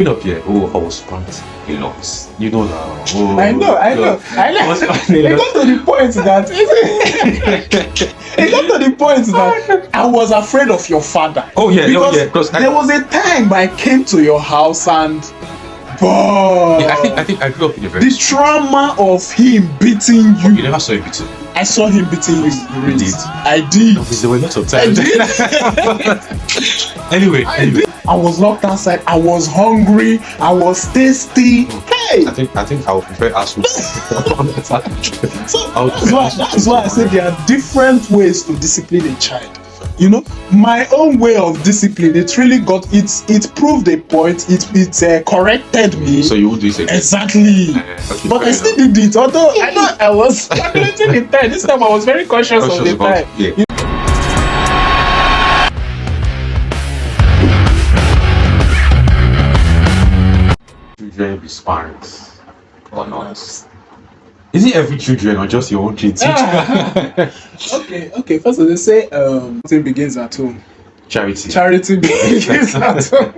Up here, I was spanked a lot. You know now. I know. I was spanked a It lot. got to the point that it got to the point that I was afraid of your father. Because there was a time I came to your house and I think I grew up in a very the trauma of him beating you. You never saw him beating. I saw him beating you. You did. I did. No, there were lots of times. Anyway. I was locked outside. I was hungry. I was thirsty. Hey. I think I would prefer asshole. So that's why I said there are different ways to discipline a child. You know, my own way of discipline, it really got it proved a point. It corrected me. So you would do it again? Exactly. Okay, but I still did it. Although I know I was calculating the time. This time I was very conscious of the time. Yeah. Children be spanked or not? Is it every children or just your own kids? Okay. First of all, they say thing begins at home. Charity begins at home.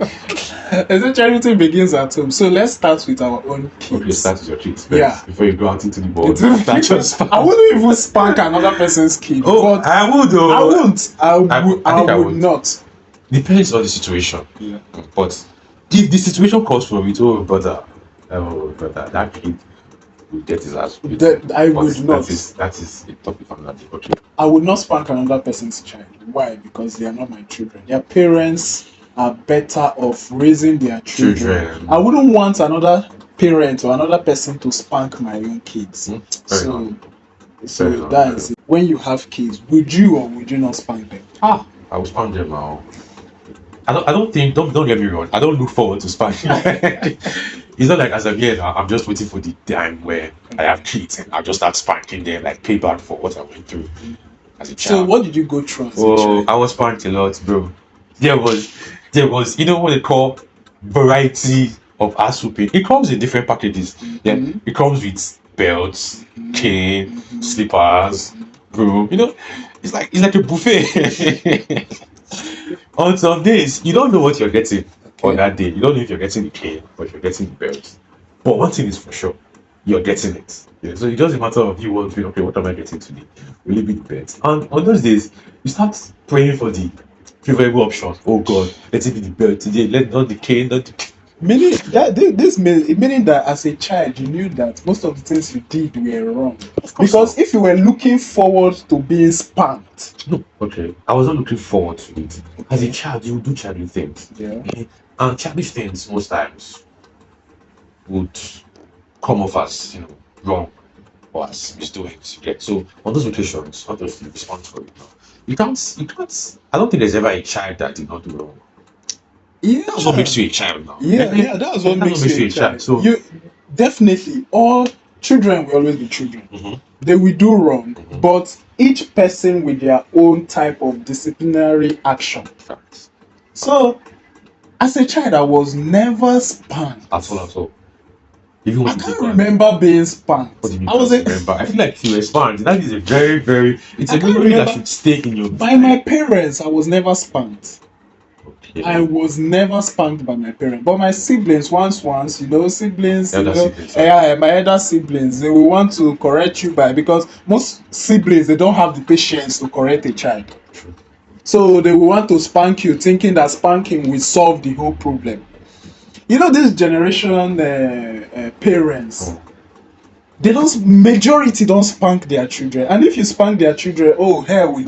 They say charity begins at home. So let's start with our own kids. Okay, start with your kids first, yeah. Before you go out into the world. I wouldn't even spank another person's kid. Oh, but I would though. I won't. I would not. Depends on the situation. Yeah. But if the situation calls for it, brother, that kid will get his ass beat. I would not. That is a topic for another day. Okay. I would not spank another person's child. Why? Because they are not my children. Their parents are better off raising their children. I wouldn't want another parent or another person to spank my own kids. So that is it. When you have kids, would you or would you not spank them? I will spank them now. I don't think, don't get me wrong, I don't look forward to spanking. It's not like as a kid, I'm just waiting for the time where I have kids and I'll just start spanking them, like payback for what I went through as a child. So what did you go through as a child? I was spanked a lot, bro. There was, you know what they call variety of ass whooping. It comes in different packages. Yeah, it comes with belts, cane, slippers, broom. You know, it's like a buffet. On some days, you don't know what you're getting on that day. You don't know if you're getting the cane or if you're getting the belt. But one thing is for sure, you're getting it. Yeah, so it's just a matter of you wondering, okay, what am I getting today? Will it be the belt? And on those days, you start praying for the favorable option. Oh God, let it be the belt today. Let not the cane, not the... Meaning that as a child you knew that most of the things you did were wrong. Because if you were looking forward to being spanked. No, okay. I was not looking forward to it. As a child, you would do childish things. Yeah. And childish things most times would come off as, wrong or as misdoings. Okay? So on those occasions, obviously respond for it now. You can't I don't think there's ever a child that did not do wrong. Yeah. That's what makes you a child now. Yeah, that's what makes you a child. So you definitely, all children will always be children. They will do wrong, but each person with their own type of disciplinary action. Facts. So as a child, I was never spanked. At all. Even I can't remember being spanked. What do you mean? Remember? I feel like you were spanked. That is a very, very... It's a memory that should stay in your... By my parents, I was never spanked. Okay. I was never spanked by my parents. But my siblings, siblings, siblings, my elder siblings, they will want to correct you because most siblings, they don't have the patience to correct a child. True. So they will want to spank you, thinking that spanking will solve the whole problem. You know, this generation parents, majority don't spank their children. And if you spank their children, hell will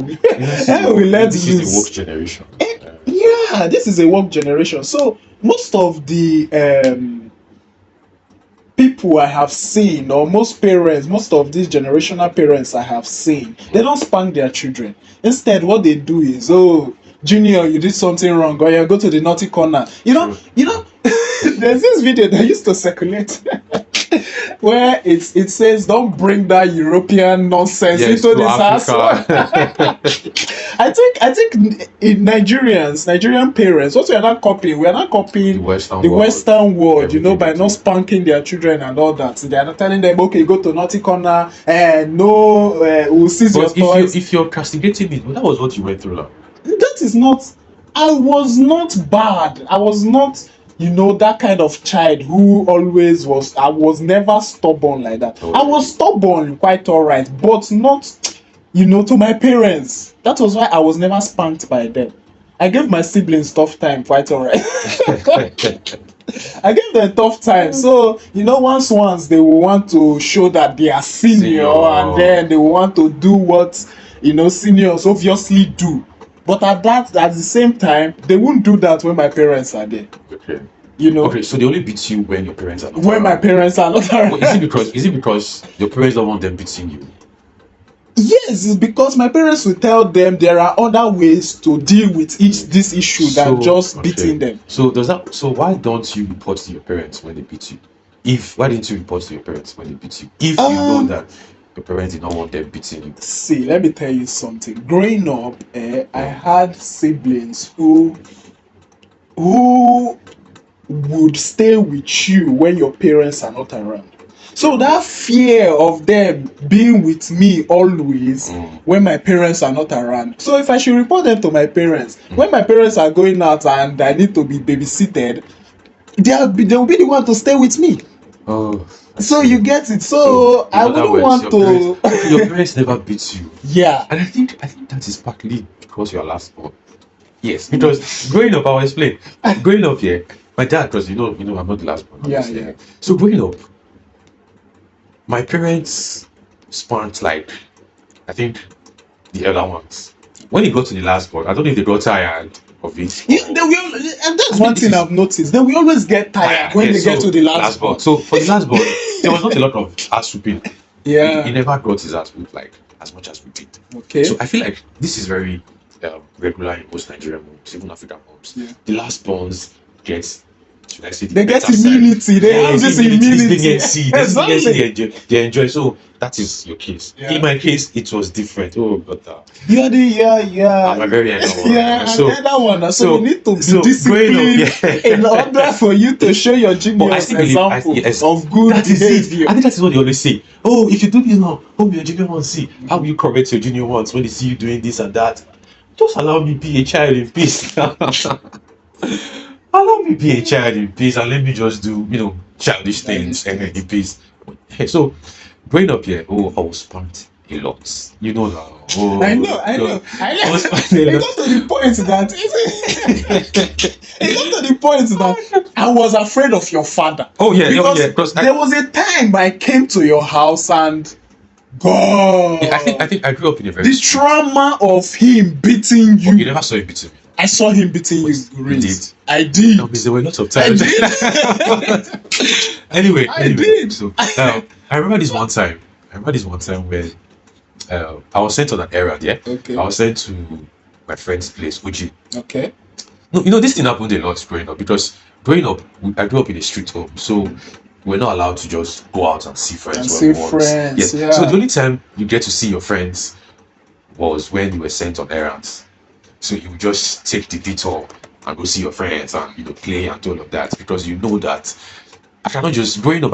let this loose. This is a woke generation. Yeah, this is a woke generation. So most of the people I have seen, or most of these generational parents I have seen, they don't spank their children. Instead, what they do is, Junior, you did something wrong, or you go to the naughty corner. You know, there's this video that used to circulate where it says, don't bring that European nonsense into this house. I think in Nigerian parents, what we are not copying the Western world, by not spanking their children and all that. So they are not telling them, okay, go to naughty corner and we'll seize your toys. If you're castigating it, that was what you went through now. That is not. I was not bad. I was not you know, that kind of child who always was. I was never stubborn like that. I was stubborn, quite alright, but not, you know, to my parents. That was why I was never spanked by them. I gave my siblings tough time, quite alright. I gave them tough time. So, you know, once they will want to show that they are senior, and then they will want to do what, you know, seniors obviously do. But at the same time, they won't do that when my parents are there. Okay. You know. Okay, so they only beat you when your parents are not When my around. parents are not around. Well, is it because your parents don't want them beating you? Yes, it's because my parents will tell them there are other ways to deal with this issue than just beating them. So why don't you report to your parents when they beat you? Why didn't you report to your parents when they beat you? If you know that your parents did not want them beating you. See, let me tell you something. Growing up, I had siblings who would stay with you when your parents are not around. So that fear of them being with me always when my parents are not around. So if I should report them to my parents, when my parents are going out and I need to be babysitted, they'll be the one to stay with me. Oh. So you get it. So I wouldn't want to. Your parents never beat you. Yeah. And I think that is partly because you're last born. Yes, because growing up, I'll explain. Growing up here, my dad, because you know, I'm not the last born. Yeah. So growing up, my parents spanked, like, I think, the elder ones. When it got to the last born, I don't know if they got tired of it. Yeah, and that's one thing I've noticed. They will always get tired when they get to the last born. So for the last born, there was not a lot of ass whooping. Yeah. He never got his ass whooped like as much as we did. Okay. So I feel like this is very regular in most Nigerian homes, even African homes. Yeah. The last borns get, should I say, they get immunity. They have this immunity. Exactly. They enjoy. So that is your case. Yeah. In my case, it was different. Oh, but You're the I'm a very elder one. another one. So you need to be disciplined in order for you to show your juniors example of good behavior. I think that is what they always say. Oh, if you do this now, hope your junior ones see. How will you correct your junior ones when they see you doing this and that? Just allow me be a child in peace. Allow me be a child in peace and let me just do, childish things in peace. So, growing up here, I was spanked a lot. You know now. I know. I was spanked a lot. It got to the point that I was afraid of your father. Oh yeah, because there was a time I came to your house and God. I think I grew up in a very. The trauma of him beating you. Oh, you never saw him beating me. I saw him beating you. You did. I did. No, because there were lots of times. I did. Anyway. Did. So I remember this one time. Where I was sent on an errand. Yeah. Okay. I was sent to my friend's place, Uche. Okay. No, this thing happened a lot growing up because growing up, I grew up in a street home, so we're not allowed to just go out and see friends. Yes. Yeah. So the only time you get to see your friends was when you were sent on errands. So you just take the detour and go see your friends and play and all of that because you know that I couldn't just go to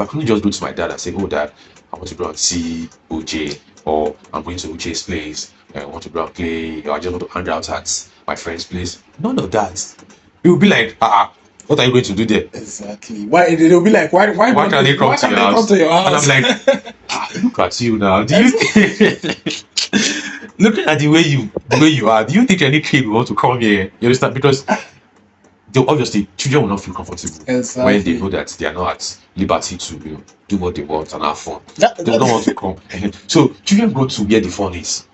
my dad and say, "Oh, Dad, I want to go and see Uche," or "I'm going to Uche's place. I want to go and play. Or I just want to hang out at my friend's place." None of that. It would be like, what are you going to do there? Exactly. Why they'll be like, why can they come to your house? And I'm like, look at you now. Do you looking at the way you are, do you think any kid will want to come here? You understand? Because obviously children will not feel comfortable when they know that they are not at liberty to do what they want and have fun. They don't want to come. So children go to where the fun is.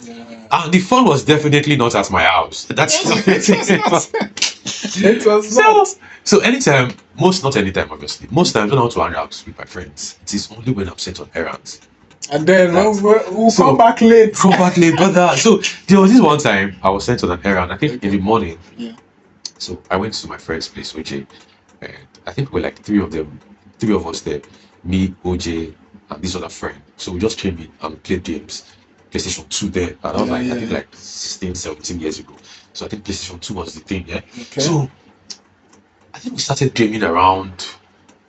Yeah. And the fun was definitely not at my house. That's it was not. So not anytime, obviously. Most times when I want to hang out with my friends, it is only when I'm sent on errands. And then we'll come back late. Brother. So there was this one time I was sent on an errand, I think in the morning. Yeah. So I went to my friend's place, Uche, and I think we're like three of us there. Me, OJ, and this other friend. So we just came in and played games. PlayStation 2 there. And I was I think like 16, 17 years ago. So I think PlayStation 2 was the thing, yeah. Okay. So I think we started gaming around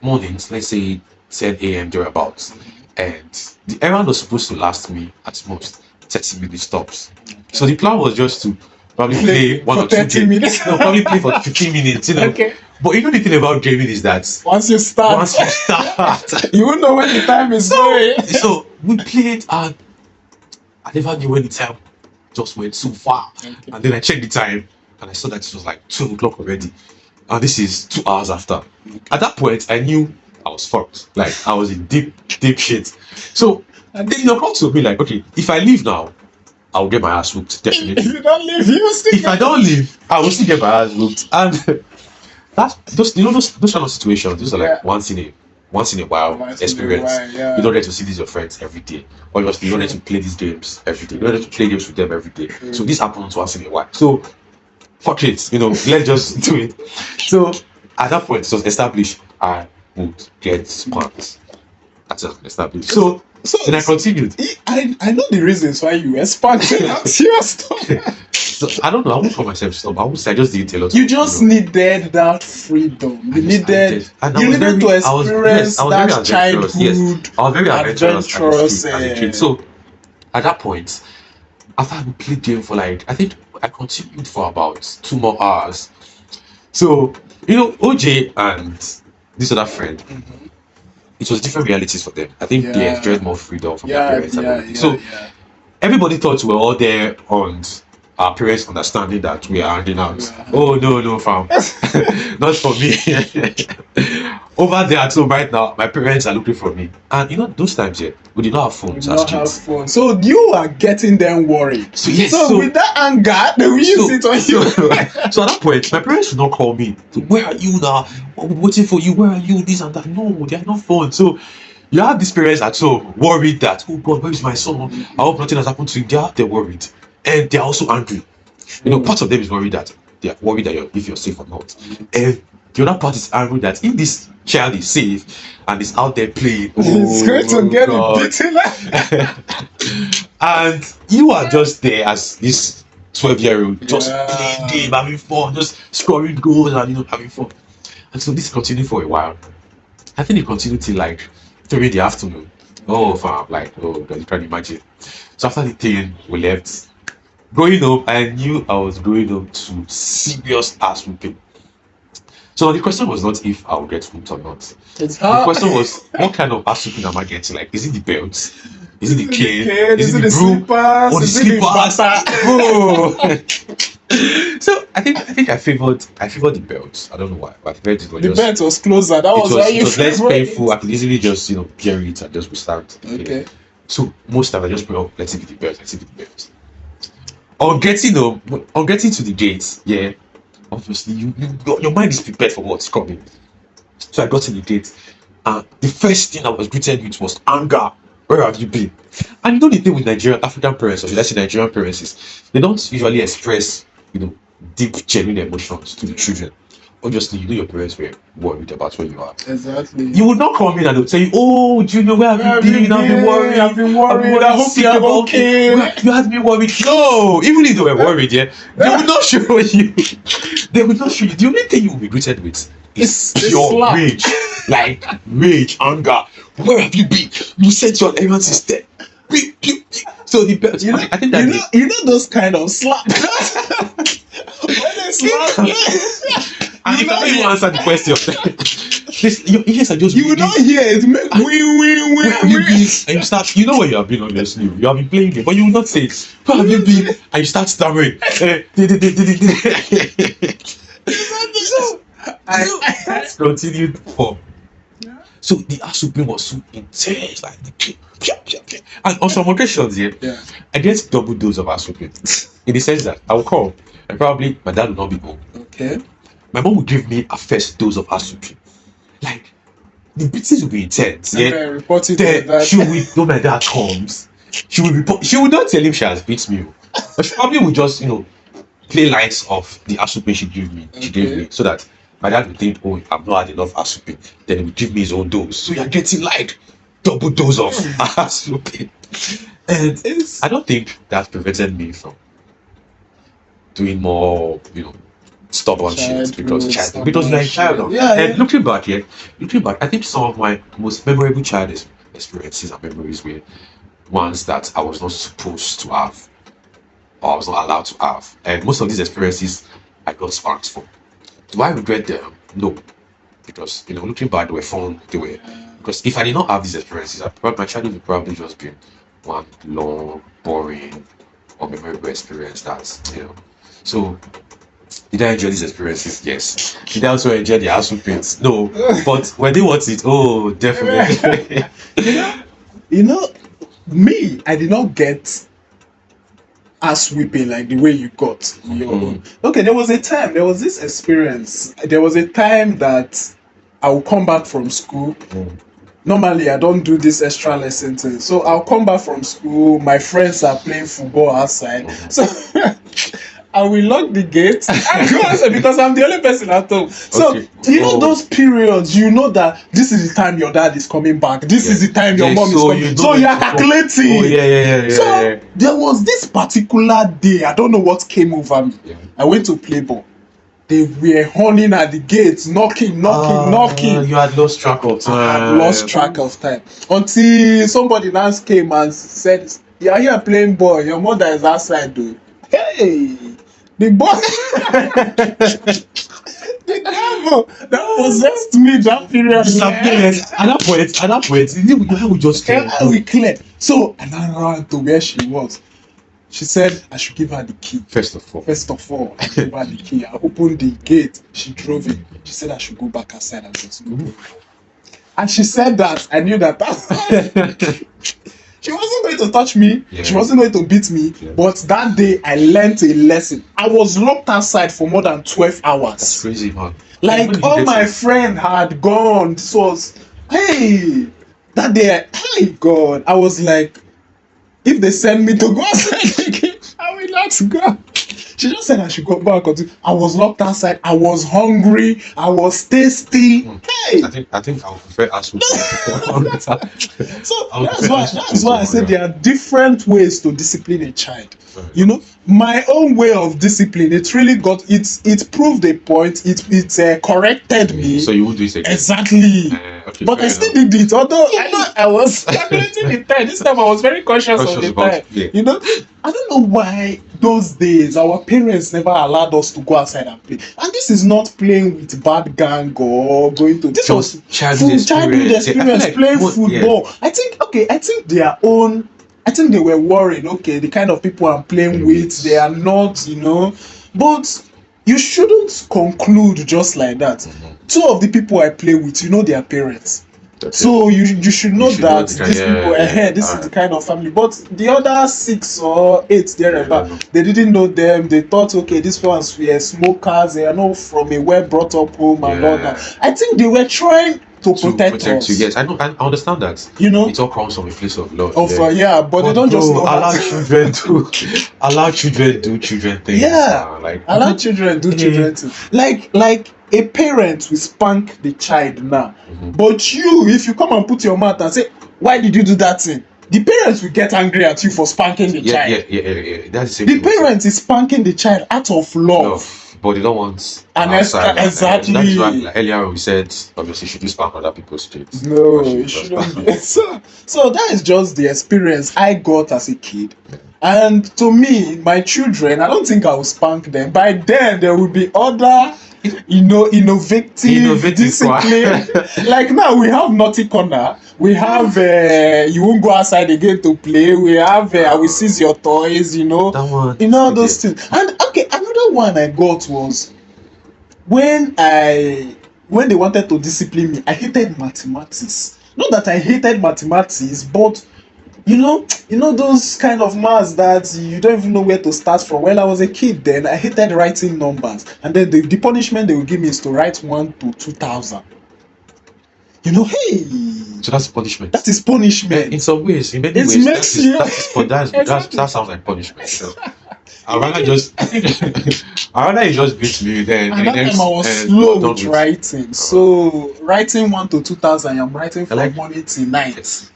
mornings, let's say 10 a.m. thereabouts. And the errand was supposed to last me at most 30 minutes tops. Okay. So the plan was just to probably play one for or two 30 games. minutes. No, probably play for 15 minutes, Okay. But you know the thing about gaming is that Once you start, once you start, you won't know when the time is going. so we played and I never knew when the time just went so far. Okay. And then I checked the time and I saw that it was like 12 o'clock already. And this is 2 hours after. At that point, I knew I was fucked. Like I was in deep shit. So and then it occurred to me like, okay, if I leave now, I'll get my ass whooped, If definitely. you don't leave, you will still If I don't leave, I will still get my ass whooped. And that's those kind of situations, those are like Yeah. once in a while Once in a experience. while, yeah. You don't get to see these your friends every day. Or you don't get to play these games every day. You don't get to play games with them every day. So this happens once in a while. So fuck it, let's just do it. So at that point it was established I would get spanked. That's established. So then I continued. I know the reasons why you were spanked. That's your story. So I don't know, I won't call myself stop. I would say I just didn't tell us. You just needed that freedom. You needed and I you was needed to very- I was- experience yes, I was that very adventurous, childhood. yes. I was very adventurous as a eh. kid. So at that point, after we played game for like, I think I continued for about 2 more hours. So, OJ and this other friend, it was different realities for them. I think they Yeah. enjoyed more freedom from their Yeah, parents and yeah, everything. yeah, So yeah. everybody thought we were all there on our parents understanding that we are hanging out. Yeah. Oh no, fam. Not for me. Over there at home right now, my parents are looking for me. And those times we did not have You phones did as not have kids. fun. So you are getting them worried. So yes, So with that anger, they will use it on you. So at that point, my parents would not call me. So, where are you now? Oh, we're waiting for you. Where are you? This and that. No, they are not phone. So you have these parents at home worried that, oh God, where is my son? I hope nothing has happened to him. They're worried. And they're also angry. Part of them is worried that they are worried that if you're safe or not. And the other part is angry that if this child is safe and is out there playing, He's going to get God. beaten. And you are just there as this 12-year-old, just Yeah. playing game, having fun, just scoring goals and having fun. And so this continued for a while. I think it continued till like 3 in the afternoon. Oh, fam, you can imagine. So after the thing, we left. Growing up, I knew I was growing up to serious ass whooping. So the question was not if I would get whooped or not. It's The hard. question was, what kind of ass whooping am I getting? Like, is it the belt? Is it the cane? Is it the broom? slippers? Or the Is it the slippers? bata? Bro. So I think I favored the belt. I don't know why, but I favored it. The belt was closer. That was why it you was less favored it. painful. I could easily just carry it and just withstand. Okay. So most times I just put let's see the belt. Let's see the belt. On getting to the gate, yeah, obviously your mind is prepared for what's coming. So I got to the gate, and the first thing I was greeted with was anger. Where have you been? And the thing with African parents, or should I say Nigerian parents, is they don't usually express, deep, genuine emotions to the children. Obviously, your parents were worried about where you are. Exactly. You would not come in and they'll tell you, "Oh, Junior, where have you been? I've been worried. I've been worried. I hope sick you're about okay." it. You had me worried." No, even if they were worried, yeah, they would not show you. They would not show you. The only thing you will be greeted with is It's pure slap. rage, like rage, anger. Where have you been? You said your errands is there. So the belt. I think that you know those kind of slap. When they slap and you cannot even answer the question. Your ears are just. you will not hear it. Make Where have you win. been? And you start, where you have been, obviously. You have been playing game, but you will not say, "Where have you been?" And you start stammering. I continued for. So the ass whooping was so intense, like and on some occasions, yeah, I get double dose of ass whooping. In the sense that I will come, and probably my dad will not be home. Okay. My mom will give me a first dose of ass whooping. Like the beatings will be intense. Yeah. Report it Then that. she will, when my dad comes, she will report. She will not tell him she has beat me, but she probably will just play lines of the ass whooping she gave me. She gave me so that my dad would think, "Oh, I've not had enough ass whooping." Then he would give me his own dose. So you're getting like double dose of ass whooping, and I don't think that prevented me from doing more, stubborn shit because you're a child. And looking back, I think some of my most memorable child experiences and memories were ones that I was not supposed to have. or I was not allowed to have. And most of these experiences I got sparks for. Do I regret them? No. Because, looking back, they were fun. They were, because if I did not have these experiences, my childhood would probably just been one long, boring, unmemorable experience. So did I enjoy these experiences? Yes. Did I also enjoy the house paints? No. But when they want it, oh, definitely. you know, you know, me, I did not get ass whipping like the way you got your own. Okay, there was this experience. There was a time that I will come back from school. Normally, I don't do this extra lesson thing. So I'll come back from school. My friends are playing football outside. So I will lock the gate and go outside because I'm the only person at home. So Okay. those periods, that this is the time your dad is coming back. This is the time your mom is coming. So you are calculating. Oh, yeah. So there was this particular day, I don't know what came over me. Yeah. I went to play ball. They were honing at the gates, knocking. You had lost track of time. I had lost track of time until somebody else came and said, "You are here playing ball. Your mother is outside, though." Hey, the boy, the devil that possessed me that period. At that point, we just We cleared. So and I ran to where she was. She said I should give her the key. First of all, I gave her the key. I opened the gate. She drove in. She said I should go back outside and just go. And she said that. I knew that. She wasn't going to touch me. Yeah. She wasn't going to beat me. Yeah. But that day, I learned a lesson. I was locked outside for more than 12 hours. That's crazy, man. Like all my friends had gone. This was, that day, hey God, I was like, if they send me to go outside again, I will not go. She just said I should go back. I was locked outside. I was hungry. I was thirsty. Hey, I think I would prefer us. so that's why I said there are different ways to discipline a child. My own way of discipline, it really got it proved a point. It corrected me. So you would do it again? Exactly. Okay, but I still did it. Although I was calculating the time. This time I was very conscious of the time. Yeah. I don't know why those days our parents never allowed us to go outside and play. And this is not playing with bad gang or going to. This was childhood experience playing football. Yeah. I think their own. I think they were worried. Okay, the kind of people I'm playing with, they are not, But you shouldn't conclude just like that. Two of the people I play with, their parents. So you should know that these people ahead, this is the kind of family. But the other 6 or 8 thereabout, they didn't know them. They thought, okay, these ones were smokers. They are not from a well-brought-up home and all that. I think they were trying to protect us. You. Yes, I know. I understand that. It all comes from a place of love. But they don't just know allow children do children things. Yeah, allow children do children things. Like a parent will spank the child now, but you, if you come and put your mouth and say, "Why did you do that thing?" the parents will get angry at you for spanking the child. Yeah. That's the parent is spanking the child out of love. But they don't want outside. Exactly. That's why earlier we said, obviously, should you spank other people's kids? No, it shouldn't be. So that is just the experience I got as a kid. And to me, my children, I don't think I will spank them. By then, there will be other, innovative discipline. Like now, we have naughty corner. We have you won't go outside again to play. We have I will seize your toys. All those things. And okay, another one I got was when they wanted to discipline me. I hated mathematics. Not that I hated mathematics, but those kind of maths that you don't even know where to start from. When I was a kid then, I hated writing numbers. And then the punishment they would give me is to write 1 to 2,000. So that's punishment. That is punishment. In some ways, in many ways, that sounds like punishment. So, I'd rather you just beat me then. And that time I was slow with writing. So writing 1 to 2,000, I'm writing from morning till night.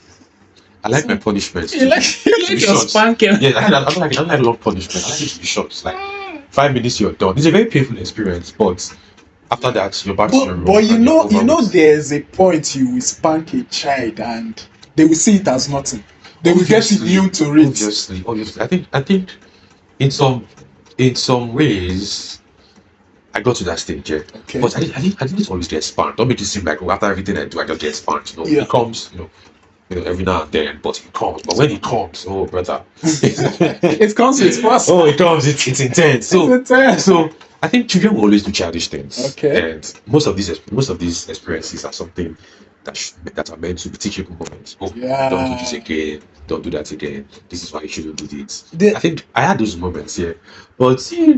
I like my punishments. You like your spanking. Yeah, I like long punishment. I like it to be short. Like 5 minutes, you're done. It's a very painful experience, but after that, you're back to your room. But there's a point you will spank a child and they will see it as nothing. They will get immune to it. Obviously. I think in some ways, I got to that stage, yeah. Okay. But I didn't always get spanked. Don't make it seem like, oh, after everything I do, I just get spanked. Yeah. It comes, every now and then, but it comes. But when it comes, oh brother, It comes with fast. oh, it comes. It's intense. So It's intense. so I think children will always do childish things. Okay. And most of these experiences are something that are meant to be teachable moments. Oh, Yeah. don't do this again. Don't do that again. This is why you shouldn't do this. The- I think I had those moments, yeah. But you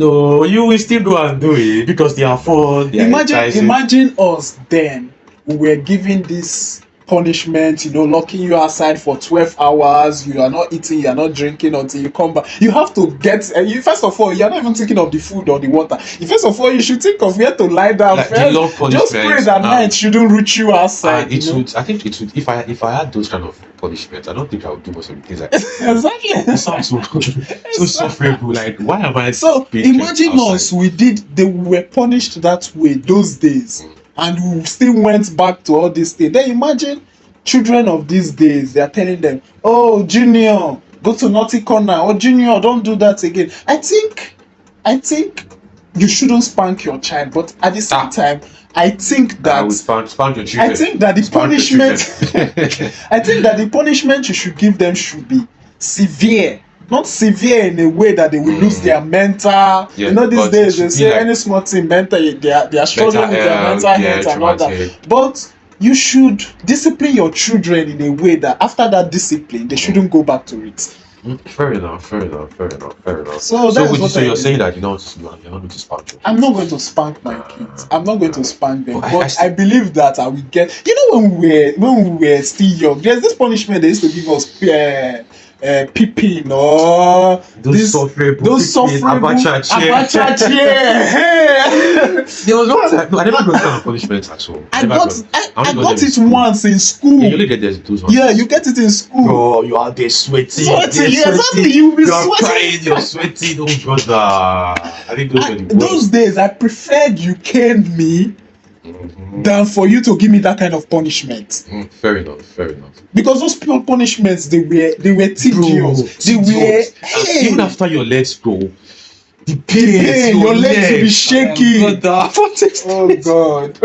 will still go and do it because they are fun. They are enticing. Imagine us then. We were given this punishment, locking you outside for 12 hours. You are not eating, you are not drinking until you come back. You have to get first of all, you're not even thinking of the food or the water. First of all, you should think of where to lie down Like, first. the love punishment, Just pray that night shouldn't reach you outside. I think it would. If I had those kind of punishments, I don't think I would do most of the things. Exactly. It sounds so sufferable. Like, why am I? So being imagine kept outside? us, they were punished that way those days, and we still went back to all these things. Then imagine children of these days, they are telling them, oh, Junior, go to naughty corner, or Junior, don't do that again. I think you shouldn't spank your child, but at the same time, I think I that would spank your children. I think that the Spank your punishment children. I think that the punishment you should give them should be severe. Not severe in a way that they will lose their mental. Yeah, These but days it they should say be like any small thing mental, they are struggling with their mental health and all that. traumatic. But you should discipline your children in a way that after that discipline they shouldn't go back to it. Fair enough. So So that's what you're saying that you're not going to spank your I'm not going to spank my kids. I'm not going to spank them. But But I believe that I will get. When we were still young, there's this punishment they used to give us. Peeping or those sufferable Abacha chair. There was one time, I never got kind of punishment at all. I got it once in school. You only get those ones. Yeah, you get it in school. Bro, you are there sweating. Exactly. You'll be You are sweating. crying, you're sweating. Oh brother, I think those were the Those worst. days, I preferred you caned me than for you to give me that kind of punishment. Fair enough. Because those punishments, they were tedious. They were And even after your legs go, the pain, pain, your legs will be shaking. Oh God.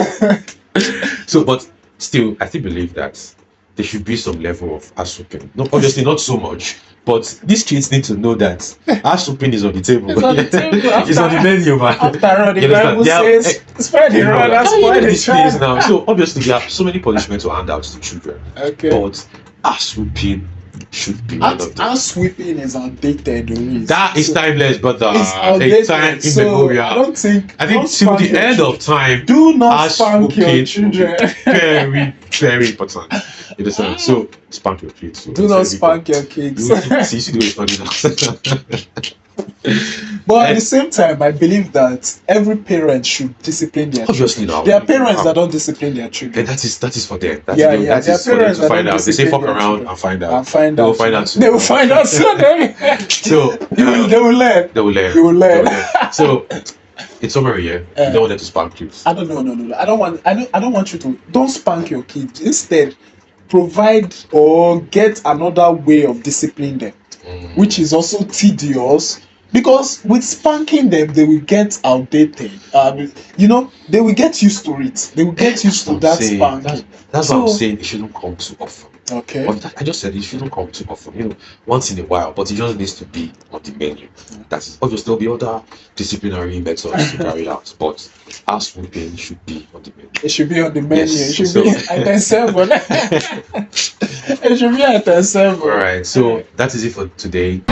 So, but still, I still believe that there should be some level of ass whooping. No, obviously not so much, but these kids need to know that ass whooping is on the table. It's on the table. It's on the menu, man. After all, the You understand? Bible There are- says, spread the rod and spoil the these things child. now. So obviously there are so many punishments to hand out to children, Okay. but ass whooping should be one of them. Ass sweeping is outdated. That is timeless, but It's a outdated. time So immemorial. I don't think. I think don't till spank the your end children. of time, Do not ass spank your whooping children. will be very, very important. You understand? So spank your kids. So Do it's not very spank your important. kids. See, you see the way it's funny now. But at the same time, I believe that every parent should discipline their children. Obviously now. There are parents that don't discipline their children. And that is for them. That Yeah, is there are for them parents to that find don't out. They say discipline fuck their around children. and find out. And find They will out. find out soon. They will find out soon. So They will learn. they will learn. They will learn. They will learn. So in summary, yeah, you don't want them to spank kids. I don't know. No. I don't want you to. Don't spank your kids. Instead, provide or get another way of disciplining them, which is also tedious. Because with spanking them, they will get outdated. They will get used to it. They will get used to that spanking. That's what I'm saying. It shouldn't come too often. Okay. But I just said it shouldn't come too often. Once in a while. But it just needs to be on the menu. That is obviously there'll be other disciplinary methods to carry out. But ass whooping should be on the menu. It should be on the menu. Yes, It should so- be item 7. It should be item 7. Alright, so that is it for today.